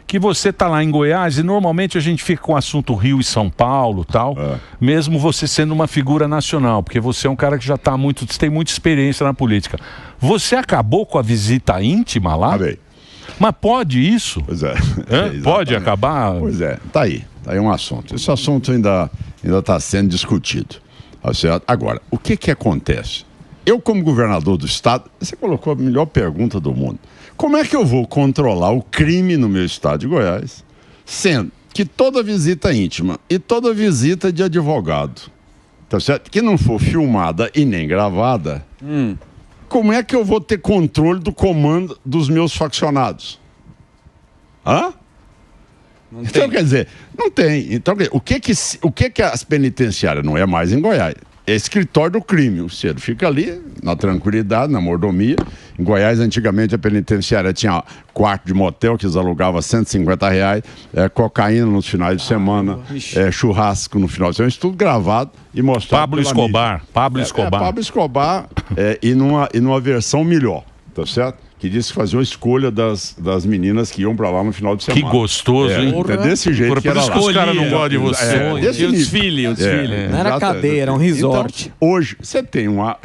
que você tá lá em Goiás e normalmente a gente fica com o assunto Rio e São Paulo, tal, mesmo você sendo uma figura nacional, porque você é um cara que já tá tem muita experiência na política. Você acabou com a visita íntima lá? Acabei. Mas pode isso? Pois é. Pode acabar? Pois é, tá aí um assunto. Esse assunto ainda está sendo discutido. Tá certo? Agora, o que acontece? Eu, como governador do estado, você colocou a melhor pergunta do mundo. Como é que eu vou controlar o crime no meu estado de Goiás, sendo que toda visita íntima e toda visita de advogado, tá certo? Que não for filmada e nem gravada, como é que eu vou ter controle do comando dos meus faccionados? Hã? Então, quer dizer, não tem. Então, o que as penitenciárias não é mais em Goiás? É escritório do crime. O Ciro fica ali, na tranquilidade, na mordomia. Em Goiás, antigamente, a penitenciária tinha quarto de motel, que eles alugavam R$150, cocaína nos finais de semana, churrasco no final de semana, isso tudo gravado e mostrado. Pablo Escobar. Pablo Escobar e numa versão melhor, tá certo? Que disse que fazia uma escolha das meninas que iam pra lá no final de semana. Que gostoso, hein? É desse jeito que era lá. Os caras não gostam de você. E o desfile. Não era cadeia, era um resort. Então, hoje, você tem uma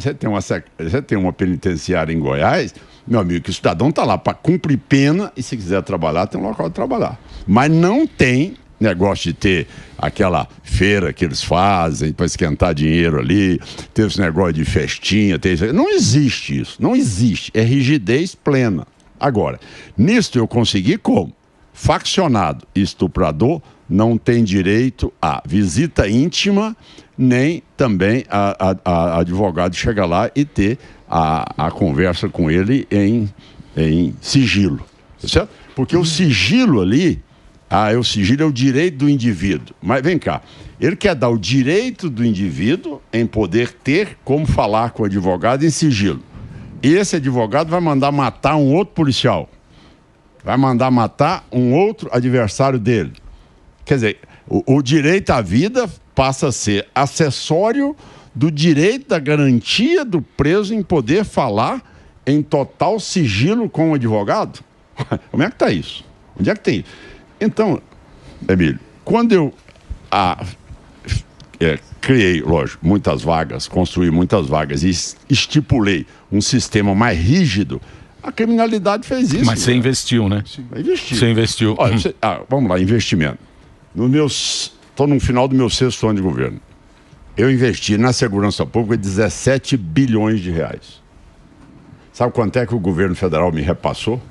penitenciária em Goiás, meu amigo, que o cidadão tá lá para cumprir pena e se quiser trabalhar, tem um local de trabalhar. Mas não tem negócio de ter aquela feira que eles fazem para esquentar dinheiro ali, ter esse negócio de festinha, não existe isso, não existe, é rigidez plena. Agora, nisso eu consegui como? Faccionado e estuprador não tem direito a visita íntima, nem também a advogado chegar lá e ter a conversa com ele em sigilo, certo? Porque o sigilo ali, o sigilo é o direito do indivíduo. Mas vem cá, ele quer dar o direito do indivíduo em poder ter como falar com o advogado em sigilo. E esse advogado vai mandar matar um outro policial. Vai mandar matar um outro adversário dele. Quer dizer, o direito à vida passa a ser acessório do direito da garantia do preso em poder falar em total sigilo com o advogado. Como é que está isso? Onde é que tem isso? Então, Emílio, quando eu criei, lógico, muitas vagas, construí muitas vagas e estipulei um sistema mais rígido, a criminalidade fez isso. Mas você investiu, né? Investi. Você investiu. Olha, vamos lá, investimento. Estou no final do meu 6º ano de governo. Eu investi na segurança pública 17 bilhões de reais. Sabe quanto é que o governo federal me repassou?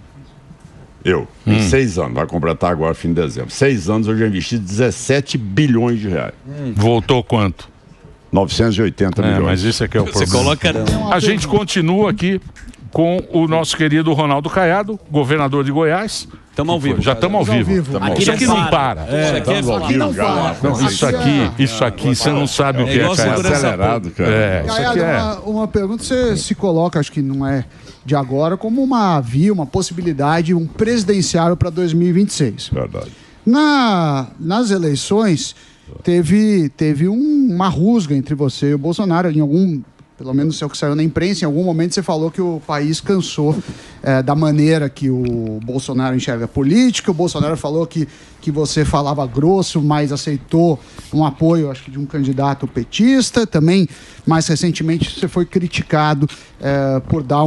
Em 6 anos, vai completar agora fim de dezembro. 6 anos eu já investi 17 bilhões de reais. Voltou quanto? 980 milhões. Mas isso aqui é o problema. Você coloca... A gente continua aqui com o nosso querido Ronaldo Caiado, governador de Goiás. Estamos ao vivo. Já estamos ao vivo. Isso aqui não para. Isso aqui, você não sabe o que é, Caiado. Acelerado, cara. Caiado, uma pergunta, você se coloca, acho que não é de agora, como uma possibilidade, um presidenciável para 2026. Verdade. Nas eleições, teve uma rusga entre você e o Bolsonaro, pelo menos é o que saiu na imprensa, em algum momento você falou que o país cansou da maneira que o Bolsonaro enxerga a política, o Bolsonaro falou que você falava grosso, mas aceitou um apoio, acho que de um candidato petista, também, mais recentemente, você foi criticado por dar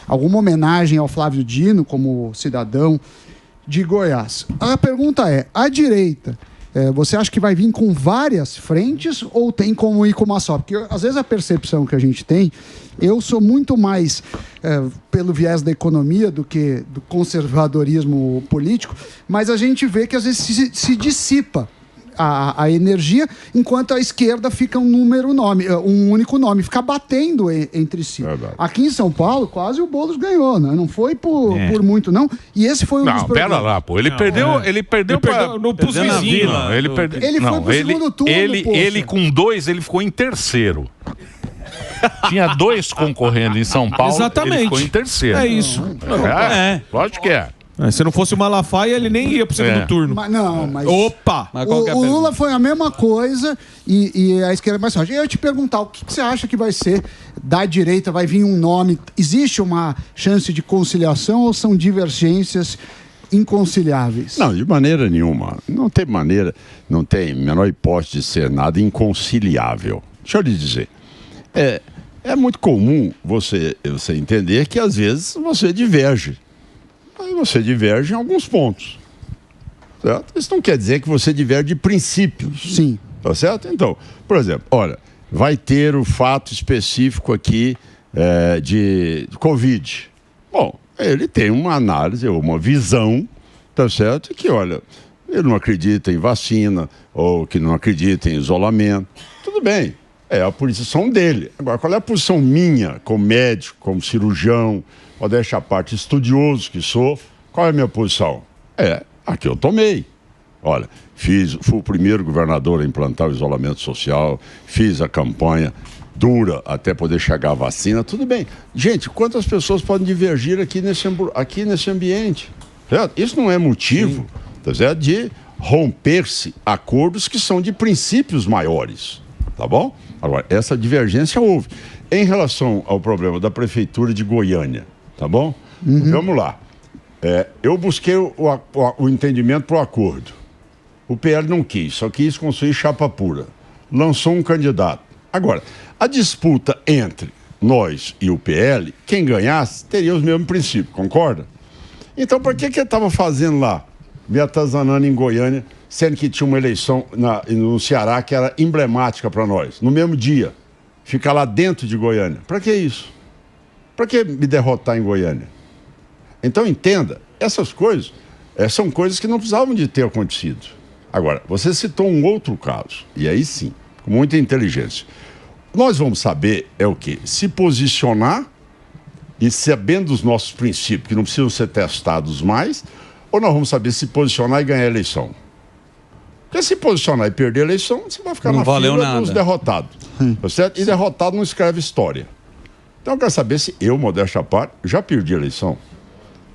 alguma homenagem ao Flávio Dino como cidadão de Goiás. A pergunta é, a direita, você acha que vai vir com várias frentes ou tem como ir com uma só? Porque às vezes a percepção que a gente tem, eu sou muito mais pelo viés da economia do que do conservadorismo político, mas a gente vê que às vezes se dissipa a energia, enquanto a esquerda fica um único nome, fica batendo entre si. Verdade. Aqui em São Paulo, quase o Boulos ganhou, né? Não foi por muito, não. E esse foi um dos problemas. Pera lá, pô. Ele perdeu pros vizinhos. Ele foi pro segundo turno, ele com 2, ele ficou em terceiro. Tinha 2 concorrendo em São Paulo. Exatamente. Ele ficou em terceiro. É isso. Lógico que é. Se não fosse o Malafaia, ele nem ia pro segundo turno. Mas Opa! O Lula foi a mesma coisa e a esquerda mais forte. Eu ia te perguntar, o que você acha que vai ser da direita? Vai vir um nome? Existe uma chance de conciliação ou são divergências inconciliáveis? Não, de maneira nenhuma. Não tem menor hipótese de ser nada inconciliável. Deixa eu lhe dizer. É muito comum você entender que às vezes você diverge. Aí você diverge em alguns pontos. Certo? Isso não quer dizer que você diverge de princípios. Sim. Tá certo? Então, por exemplo, olha, vai ter o fato específico aqui de Covid. Bom, ele tem uma análise, uma visão, tá certo? Que, olha, ele não acredita em vacina, ou que não acredita em isolamento. Tudo bem, é a posição dele. Agora, qual é a posição minha, como médico, como cirurgião, modéstia à parte, estudioso que sou, qual é a minha posição? A que eu tomei. Olha, fui o primeiro governador a implantar o isolamento social, fiz a campanha dura até poder chegar a vacina, tudo bem. Gente, quantas pessoas podem divergir aqui nesse ambiente? Certo? Isso não é motivo, tá certo, de romper-se acordos que são de princípios maiores, tá bom? Agora, essa divergência houve. Em relação ao problema da Prefeitura de Goiânia, tá bom? Vamos lá. Eu busquei o entendimento para o acordo. O PL não quis, só quis construir chapa pura. Lançou um candidato. Agora, a disputa entre nós e o PL, quem ganhasse teria os mesmos princípios, concorda? Então, por que ele estava fazendo lá, me atazanando em Goiânia, sendo que tinha uma eleição no Ceará que era emblemática para nós, no mesmo dia, ficar lá dentro de Goiânia? Para que isso? Para que me derrotar em Goiânia? Então, entenda, essas coisas são coisas que não precisavam de ter acontecido. Agora, você citou um outro caso, e aí sim, com muita inteligência. Nós vamos saber o quê? Se posicionar e sabendo dos nossos princípios, que não precisam ser testados mais, ou nós vamos saber se posicionar e ganhar a eleição? Porque se posicionar e perder a eleição, você vai ficar na fila dos derrotados. Tá certo? E derrotado não escreve história. Então eu quero saber se eu, modéstia à parte, já perdi a eleição.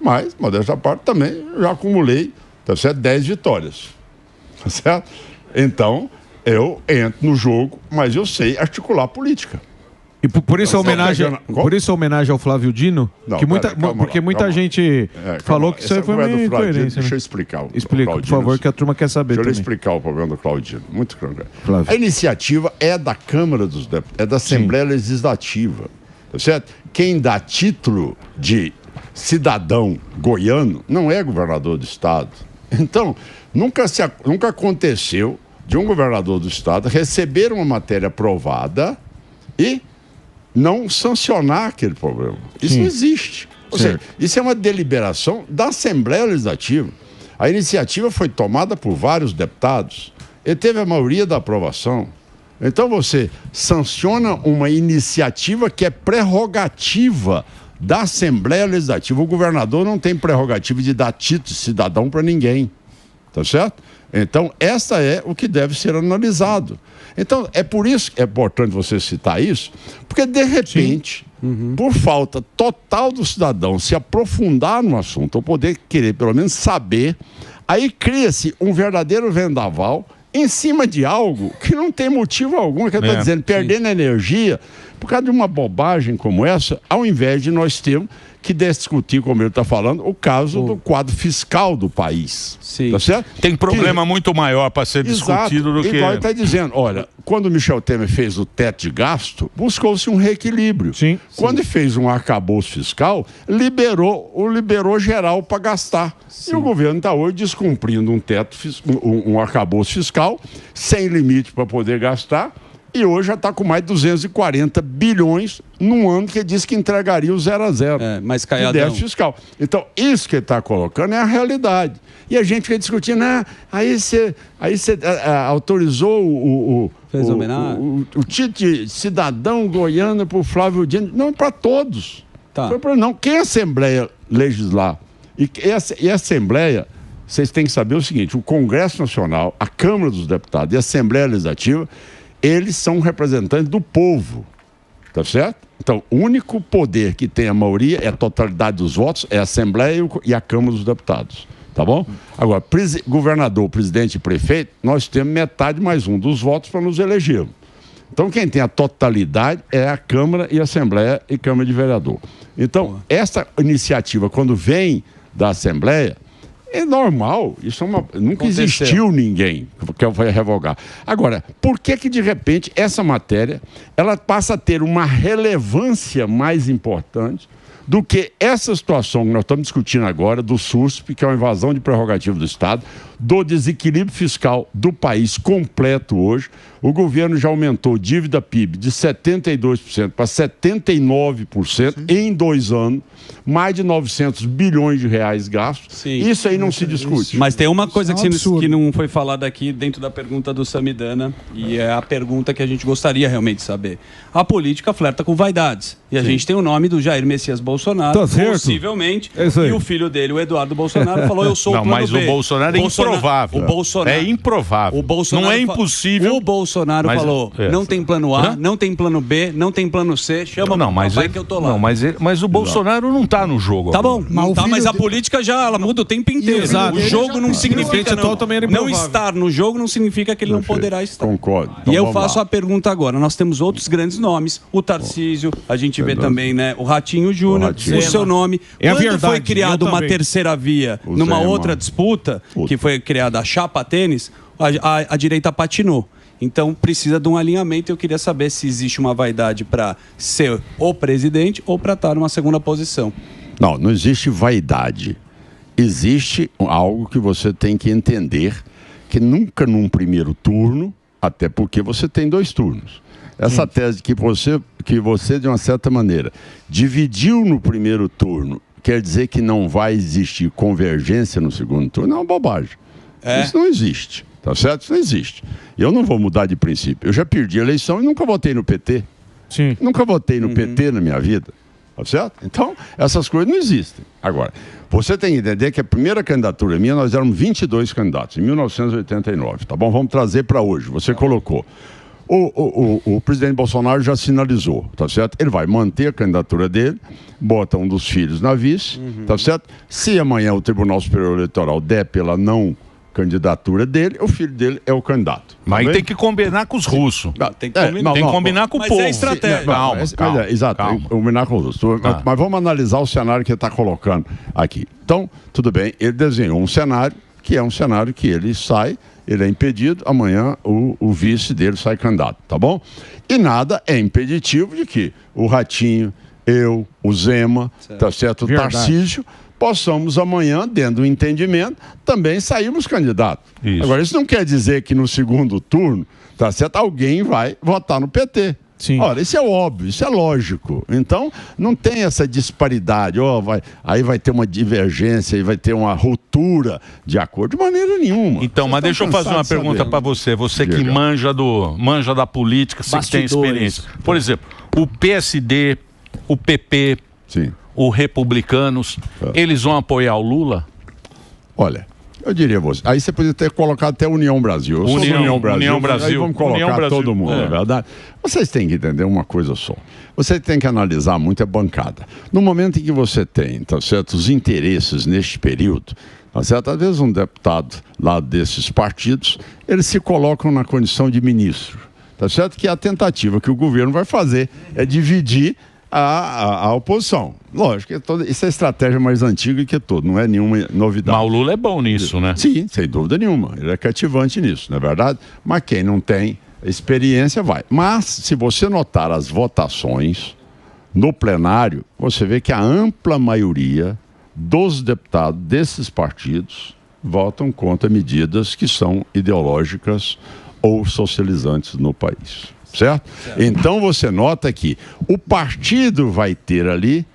Mas, modéstia à parte, também já acumulei, tá certo, 10 vitórias. Tá certo? Então, eu entro no jogo, mas eu sei articular política. E por isso, a homenagem ao Flávio Dino? Não, que muita gente falou que isso aí foi uma incoerência. Deixa eu explicar. Explica, por favor, que a turma quer saber. Deixa eu explicar o problema do Claudino. Muito claro. A iniciativa é da Câmara dos Deputados, é da Assembleia Legislativa. Tá certo? Quem dá título de cidadão goiano não é governador do estado. Então, nunca aconteceu de um governador do estado receber uma matéria aprovada e não sancionar aquele problema. Isso não existe. Ou seja, isso é uma deliberação da Assembleia Legislativa. A iniciativa foi tomada por vários deputados e teve a maioria da aprovação. Então você sanciona uma iniciativa que é prerrogativa da Assembleia Legislativa. O governador não tem prerrogativa de dar título de cidadão para ninguém. Tá certo? Então, essa é o que deve ser analisado. Então, é por isso que é importante você citar isso, porque, de repente, por falta total do cidadão se aprofundar no assunto, ou poder querer, pelo menos, saber, aí cria-se um verdadeiro vendaval em cima de algo que não tem motivo algum, que eu estou dizendo, perdendo energia por causa de uma bobagem como essa, ao invés de nós termos que discutir, como ele está falando, o caso do quadro fiscal do país. Sim. Tá certo? Tem problema muito maior para ser discutido do que... Igual ele está dizendo, olha, quando o Michel Temer fez o teto de gasto, buscou-se um reequilíbrio. Quando fez um arcabouço fiscal, liberou geral para gastar. E o governo está hoje descumprindo um arcabouço fiscal, sem limite para poder gastar, e hoje já está com mais de 240 bilhões num ano que ele disse que entregaria o 0 a 0. Mas de déficit fiscal. Então, isso que ele está colocando é a realidade. E a gente fica discutindo, aí você autorizou o título de cidadão goiano para o Flávio Dino. Não, para todos. Foi para não. Quem a Assembleia legislar? E a Assembleia, vocês têm que saber o seguinte, o Congresso Nacional, a Câmara dos Deputados e a Assembleia Legislativa, eles são representantes do povo, tá certo? Então, o único poder que tem a maioria é a totalidade dos votos, é a Assembleia e a Câmara dos Deputados, tá bom? Agora, governador, presidente e prefeito, nós temos metade mais um dos votos para nos elegermos. Então, quem tem a totalidade é a Câmara e a Assembleia e Câmara de Vereador. Então, essa iniciativa, quando vem da Assembleia, É normal, isso nunca existiu ninguém que vai revogar. Agora, por que de repente essa matéria ela passa a ter uma relevância mais importante do que essa situação que nós estamos discutindo agora do SUSP, que é uma invasão de prerrogativa do Estado, do desequilíbrio fiscal do país completo hoje? O governo já aumentou dívida PIB de 72% para 79% em 2 anos, mais de 900 bilhões de reais gastos. Sim. Isso aí não se discute. Mas tem uma coisa absurdo. que não foi falada aqui dentro da pergunta do Samidana, e é a pergunta que a gente gostaria realmente de saber. A política flerta com vaidades. E a gente tem o nome do Jair Messias Bolsonaro, Tá certo. possivelmente, É isso aí. e o filho dele, o Eduardo Bolsonaro, falou: eu sou o Não, plano mas B. o Bolsonaro é improvável. O Bolsonaro, É improvável. o Bolsonaro Não é impossível. O Bolsonaro Mas- falou: é. não tem plano A, Hã? não tem plano B, não tem plano C, chama Não, mas papai ele- que eu tô lá. Não, mas o Bolsonaro não está no jogo. Tá bom, agora. não o tá, filho mas a dele- política já ela muda o tempo inteiro. Exato. O jogo não O significa percentual não, também era não improvável. estar no jogo não significa que ele não Perfeito. poderá estar. Concordo. Então E eu vamos faço lá. a pergunta agora. Nós temos outros grandes nomes. O Tarcísio, a gente vê também, né? O Ratinho Júnior, Ratinho. o seu nome. É a Quando verdade, foi criada eu uma também. terceira via O numa Zema. outra disputa, que foi criada a chapa tênis, a direita patinou. Então precisa de um alinhamento. Eu queria saber se existe uma vaidade para ser o presidente ou para estar numa segunda posição. Não existe vaidade. Existe algo que você tem que entender, que nunca num primeiro turno, até porque você tem 2 turnos. Essa tese que você, de uma certa maneira, dividiu no primeiro turno, quer dizer que não vai existir convergência no segundo turno, é uma bobagem. Isso não existe, tá certo? Isso não existe. Eu não vou mudar de princípio. Eu já perdi a eleição e nunca votei no PT. Sim. Nunca votei no PT na minha vida. Tá certo? Então, essas coisas não existem. Agora, você tem que entender que a primeira candidatura minha, nós éramos 22 candidatos, em 1989, tá bom? Vamos trazer para hoje. Você colocou. O presidente Bolsonaro já sinalizou, tá certo? Ele vai manter a candidatura dele, bota um dos filhos na vice, tá certo? Se amanhã o Tribunal Superior Eleitoral der pela não candidatura dele, o filho dele é o candidato. Mas tá aí bem? tem que combinar com os russos. Tem que combinar. Tem que combinar com o Mas povo. é estratégia. Calma, calma, exato, calma. combinar com os outros. Mas vamos analisar o cenário que ele está colocando aqui. Então, tudo bem, ele desenhou um cenário que é um cenário que ele sai, ele é impedido, amanhã o vice dele sai candidato, tá bom? E nada é impeditivo de que o Ratinho, eu, o Zema, tá certo? O Verdade. Tarcísio, possamos amanhã, dentro do entendimento, também sairmos candidatos. Isso. Agora, isso não quer dizer que no segundo turno, tá certo? Alguém vai votar no PT. Sim. Ora, isso é óbvio, isso é lógico. Então, não tem essa disparidade. Aí vai ter uma divergência, aí vai ter uma ruptura de acordo, de maneira nenhuma. Então, mas deixa eu fazer uma pergunta para você. Você que Diga. manja da política, você que tem Bastidores. experiência. Por exemplo, o PSD, o PP, Sim. os republicanos, eles vão apoiar o Lula? Olha, eu diria a você. Aí você poderia ter colocado até União Brasil. Eu sou do União Brasil. Aí vamos colocar União Brasil. todo mundo, É. é verdade? Vocês têm que entender uma coisa só. Você tem que analisar muito a bancada. No momento em que você tem, tá certo, os interesses neste período, tá certo? Às vezes um deputado lá desses partidos, eles se colocam na condição de ministro. Tá certo? Que a tentativa que o governo vai fazer é dividir a oposição. Lógico, isso é a estratégia mais antiga que tudo, não é nenhuma novidade. Mas o Lula é bom nisso, né? Sim, sem dúvida nenhuma. Ele é cativante nisso, não é verdade? Mas quem não tem experiência vai. Mas, se você notar as votações no plenário, você vê que a ampla maioria dos deputados desses partidos votam contra medidas que são ideológicas ou socializantes no país. Certo? Então você nota que o partido vai ter ali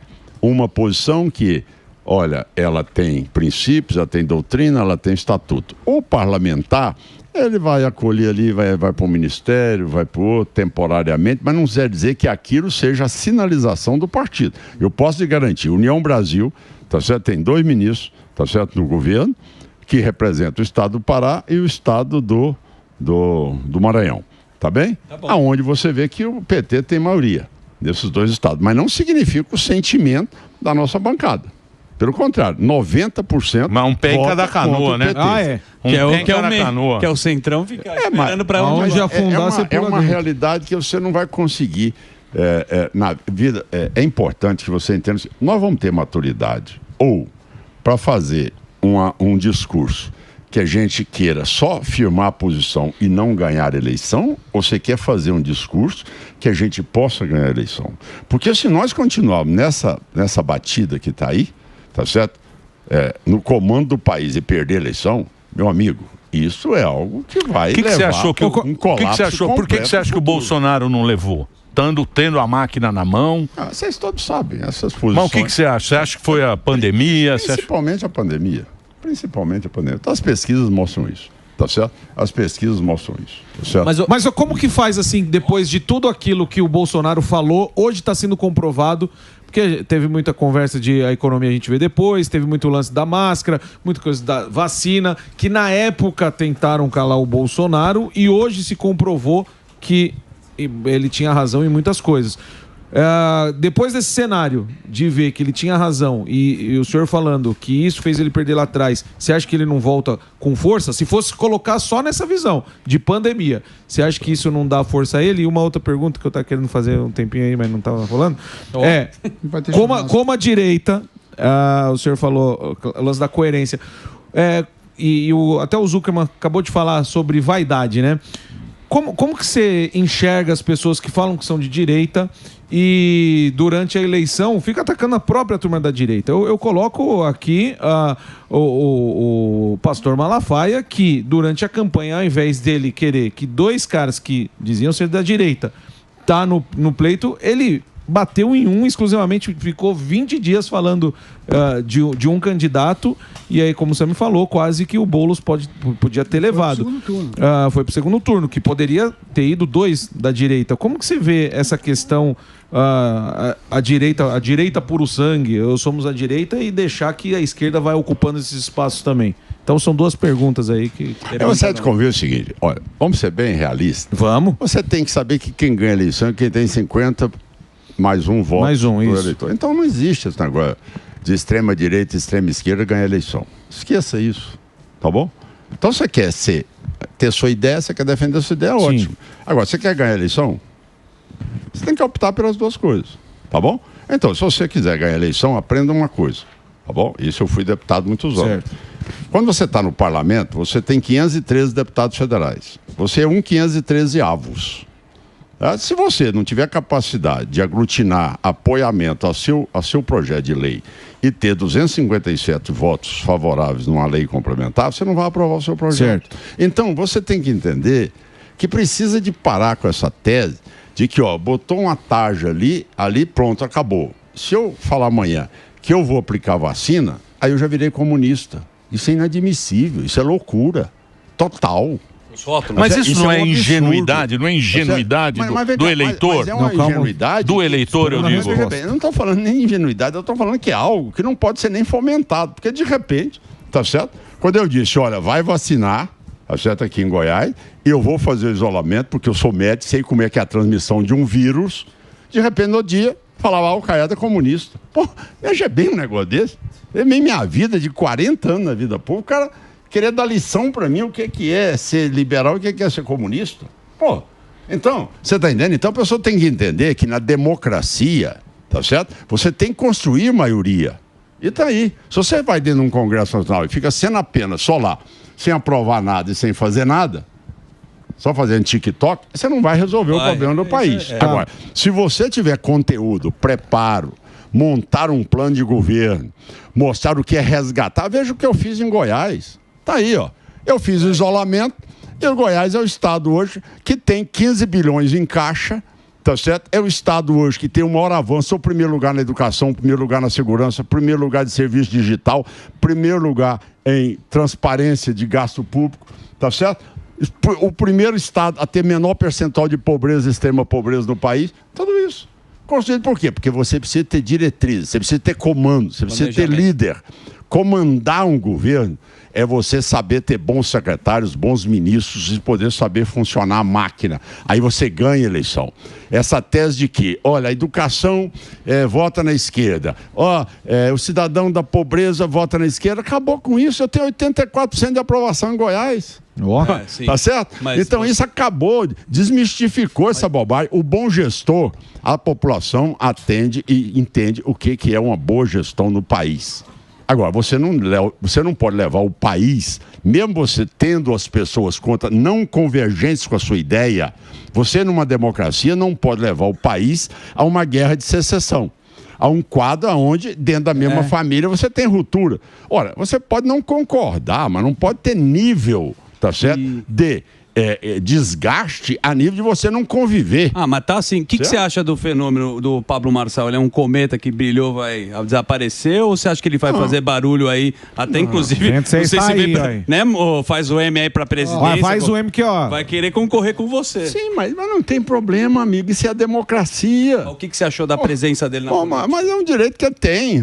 uma posição que, olha, ela tem princípios, ela tem doutrina, ela tem estatuto. O parlamentar, ele vai acolher ali, vai para o ministério, vai para o outro, temporariamente, mas não quer dizer que aquilo seja a sinalização do partido. Eu posso lhe garantir, União Brasil, tá certo? Tem 2 ministros, tá certo, no governo, que representam o estado do Pará e o estado do Maranhão. Tá bem? Tá bom. Aonde você vê que o PT tem maioria nesses 2 estados. Mas não significa o sentimento da nossa bancada. Pelo contrário, 90%. Mas um pé em vota cada canoa, contra o né? PT. Ah, é. Um pé em cada canoa. Que é o centrão ficar esperando mas- para Aonde onde afundar, você é pula uma dentro. realidade que você não vai conseguir na vida. É importante que você entenda. Nós vamos ter maturidade ou para fazer um discurso que a gente queira só firmar a posição e não ganhar a eleição, ou você quer fazer um discurso que a gente possa ganhar a eleição? Porque se nós continuarmos nessa batida que está aí, tá certo? No comando do país e perder a eleição, meu amigo, isso é algo que vai levar você achou que um colapso. Por que você acha que o Bolsonaro não levou? Tendo a máquina na mão? Vocês todos sabem essas posições. Mas o que você acha? Você acha que foi a pandemia? Principalmente a pandemia. Principalmente a pandemia. Então, as pesquisas mostram isso. Tá certo? As pesquisas mostram isso. Tá certo? Mas como que faz assim, depois de tudo aquilo que o Bolsonaro falou, hoje está sendo comprovado? Porque teve muita conversa de a economia a gente vê depois, teve muito lance da máscara, muita coisa da vacina, que na época tentaram calar o Bolsonaro e hoje se comprovou que ele tinha razão em muitas coisas. Depois desse cenário de ver que ele tinha razão e o senhor falando que isso fez ele perder lá atrás, você acha que ele não volta com força? Se fosse colocar só nessa visão de pandemia, você acha que isso não dá força a ele? E uma outra pergunta que eu estava querendo fazer um tempinho aí, mas não estava falando, como a direita, o senhor falou, o lance da coerência, até o Zuckerman acabou de falar sobre vaidade, né? Como que você enxerga as pessoas que falam que são de direita e durante a eleição fica atacando a própria turma da direita? Eu coloco aqui o pastor Malafaia, que durante a campanha, ao invés dele querer que dois caras que diziam ser da direita tá no pleito, ele bateu em um exclusivamente, ficou 20 dias falando de um candidato, e aí, como você me falou, quase que o Boulos podia ter levado. Foi pro segundo turno, que poderia ter ido dois da direita. Como que você vê essa questão, a direita puro sangue, somos a direita, e deixar que a esquerda vai ocupando esses espaços também? Então são duas perguntas aí que... Você te convida o seguinte, olha, vamos ser bem realistas. Vamos. Você tem que saber que quem ganha a eleição é quem tem 50... mais um voto do eleitor. Então não existe esse negócio de extrema direita e extrema esquerda ganhar eleição. Esqueça isso, tá bom? Então você quer ter sua ideia, você quer defender sua ideia, ótimo. Agora, você quer ganhar eleição? Você tem que optar pelas duas coisas, tá bom? Então, se você quiser ganhar eleição, aprenda uma coisa, tá bom? Isso eu fui deputado muitos anos. Certo. Quando você está no parlamento, você tem 513 deputados federais. Você é 513 avos. Se você não tiver capacidade de aglutinar apoiamento ao seu projeto de lei e ter 257 votos favoráveis numa lei complementar, você não vai aprovar o seu projeto. Certo. Então, você tem que entender que precisa de parar com essa tese de que, botou uma tarja ali, pronto, acabou. Se eu falar amanhã que eu vou aplicar vacina, aí eu já virei comunista. Isso é inadmissível, isso é loucura total. Mas isso não é ingenuidade, não é ingenuidade do eleitor? Mas é uma ingenuidade. Do eleitor, eu digo. Eu não estou falando nem ingenuidade, eu estou falando que é algo que não pode ser nem fomentado, porque de repente, tá certo? Quando eu disse, olha, vai vacinar, tá certo, aqui em Goiás, eu vou fazer o isolamento, porque eu sou médico, sei como é que é a transmissão de um vírus, de repente no dia, falava, o Caiado é comunista. Pô, veja bem um negócio desse. É meio minha vida, de 40 anos na vida pública, o cara querer dar lição para mim o que é ser liberal e o que é ser comunista. Pô, então, você está entendendo? Então a pessoa tem que entender que na democracia, tá certo? Você tem que construir maioria. E tá aí. Se você vai dentro de um Congresso Nacional e fica sendo apenas só lá, sem aprovar nada e sem fazer nada, só fazendo TikTok, você não vai resolver o problema do país. Agora, se você tiver conteúdo, preparo, montar um plano de governo, mostrar o que é resgatar, veja o que eu fiz em Goiás. Tá aí, ó. Eu fiz o isolamento e o Goiás é o estado hoje que tem 15 bilhões em caixa, tá certo? É o estado hoje que tem o maior avanço, o primeiro lugar na educação, o primeiro lugar na segurança, o primeiro lugar de serviço digital, primeiro lugar em transparência de gasto público, tá certo? O primeiro estado a ter menor percentual de pobreza e extrema pobreza no país, tudo isso. Construído por quê? Porque você precisa ter diretrizes, você precisa ter comando, você precisa ter líder. Comandar um governo é você saber ter bons secretários, bons ministros e poder saber funcionar a máquina. Aí você ganha a eleição. Essa tese de que, olha, a educação vota na esquerda, o cidadão da pobreza vota na esquerda, acabou com isso. Eu tenho 84% de aprovação em Goiás. Tá certo? Então isso acabou, desmistificou essa bobagem. O bom gestor, a população atende e entende o que é uma boa gestão no país. Agora, você não pode levar o país, mesmo você tendo as pessoas contra, não convergentes com a sua ideia, você numa democracia não pode levar o país a uma guerra de secessão. A um quadro onde, dentro da mesma família, você tem ruptura. Ora, você pode não concordar, mas não pode ter nível, tá certo? De desgaste a nível de você não conviver. Ah, mas tá assim. O que você acha do fenômeno do Pablo Marçal? Ele é um cometa que brilhou, vai desaparecer? Ou você acha que ele vai fazer barulho aí? Até inclusive. Não sei se vem né? Ou faz o M aí pra presidência. Faz o M que, ó. Vai querer concorrer com você. Sim, mas não tem problema, amigo. Isso é a democracia. O que você achou da presença dele na política? Mas é um direito que ele tem.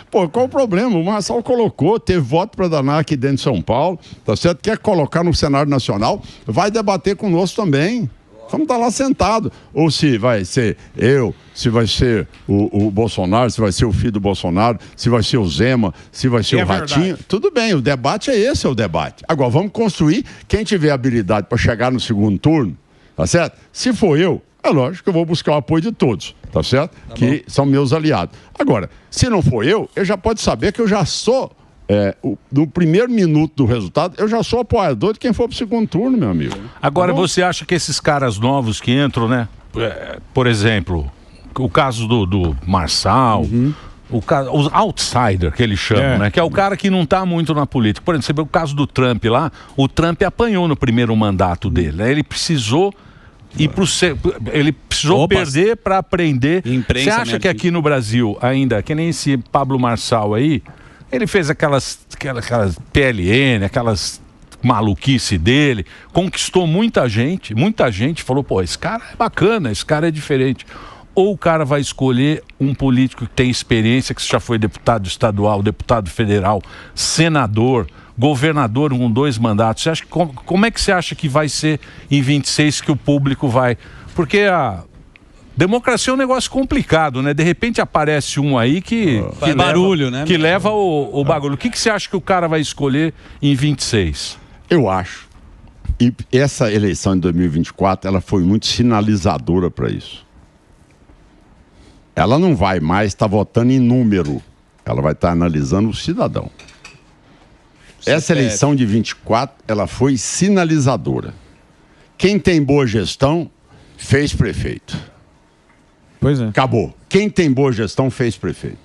Pô, qual o problema? O Marçal colocou, teve voto pra danar aqui dentro de São Paulo, tá certo? Quer colocar no cenário nacional, vai debater conosco também. Vamos estar lá sentado. Ou se vai ser eu, se vai ser o Bolsonaro, se vai ser o filho do Bolsonaro, se vai ser o Zema, se vai ser o Ratinho. Verdade. Tudo bem, o debate é esse, é o debate. Agora, vamos construir. Quem tiver habilidade para chegar no segundo turno, tá certo? Se for eu, é lógico que eu vou buscar o apoio de todos, tá certo? Tá que são meus aliados. Agora, se não for eu já pode saber que eu já sou... no primeiro minuto do resultado, eu já sou apoiador de quem for pro segundo turno, meu amigo. Agora, você acha que esses caras novos que entram, né? Por exemplo, o caso do Marçal, os outsider que eles chamam, né? Que é o cara que não tá muito na política. Por exemplo, você vê o caso do Trump lá, o Trump apanhou no primeiro mandato dele, né? Ele precisou perder para aprender. Você acha que aqui no Brasil ainda, que nem esse Pablo Marçal aí, ele fez aquelas PLN, aquelas maluquice dele, conquistou muita gente falou, pô, esse cara é bacana, esse cara é diferente. Ou o cara vai escolher um político que tem experiência, que já foi deputado estadual, deputado federal, senador, governador com 2 mandatos. Você acha, como é que você acha que vai ser em 26 que o público vai... Porque democracia é um negócio complicado, né? De repente aparece um aí que barulho, né? Que leva o bagulho. O que você acha que o cara vai escolher em 26? Eu acho. E essa eleição de 2024, ela foi muito sinalizadora para isso. Ela não vai mais estar votando em número. Ela vai estar analisando o cidadão. Essa eleição de 24, ela foi sinalizadora. Quem tem boa gestão, fez prefeito. Pois é. Acabou. Quem tem boa gestão fez prefeito.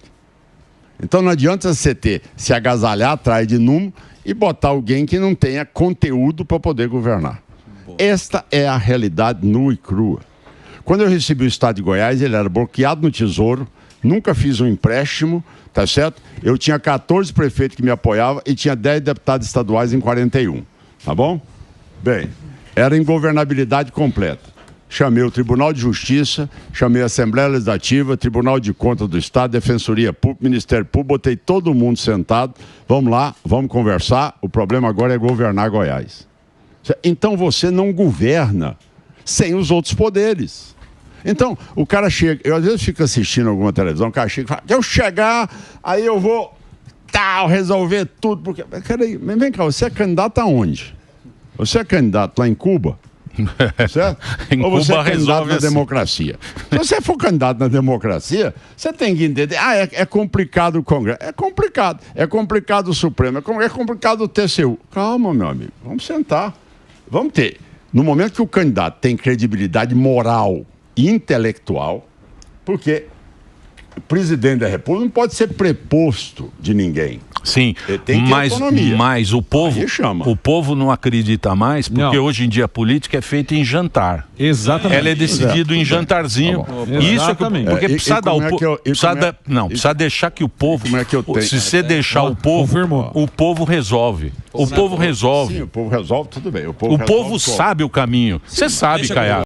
Então não adianta você se agasalhar atrás de número e botar alguém que não tenha conteúdo para poder governar. Esta é a realidade nua e crua. Quando eu recebi o estado de Goiás, ele era bloqueado no Tesouro, nunca fiz um empréstimo, tá certo? Eu tinha 14 prefeitos que me apoiavam e tinha 10 deputados estaduais em 41. Tá bom? Bem, era ingovernabilidade completa. Chamei o Tribunal de Justiça, chamei a Assembleia Legislativa, Tribunal de Contas do Estado, Defensoria Pública, Ministério Público, botei todo mundo sentado. Vamos lá, vamos conversar. O problema agora é governar Goiás. Então você não governa sem os outros poderes. Então, o cara chega... Eu às vezes fico assistindo alguma televisão, o cara chega e fala, eu chegar, aí eu vou resolver tudo. Porque... Peraí, vem cá, você é candidato aonde? Você é candidato lá em Cuba? Certo? Ou você é candidato na democracia? Se você for candidato na democracia, você tem que entender. É complicado o Congresso. É complicado. É complicado o Supremo. É complicado o TCU. Calma, meu amigo. Vamos sentar. Vamos ter. No momento que o candidato tem credibilidade moral e intelectual, porque o presidente da República não pode ser preposto de ninguém. Sim, tem mas o povo não acredita mais, porque hoje em dia a política é feita em jantar. Exatamente. Ela é decidida em jantarzinho. Isso é porque precisa dar precisa deixar que o povo. Se você deixar o povo resolve. O povo resolve. Sim, o povo resolve, tudo bem. O povo sabe o caminho. Você sabe, Caiado.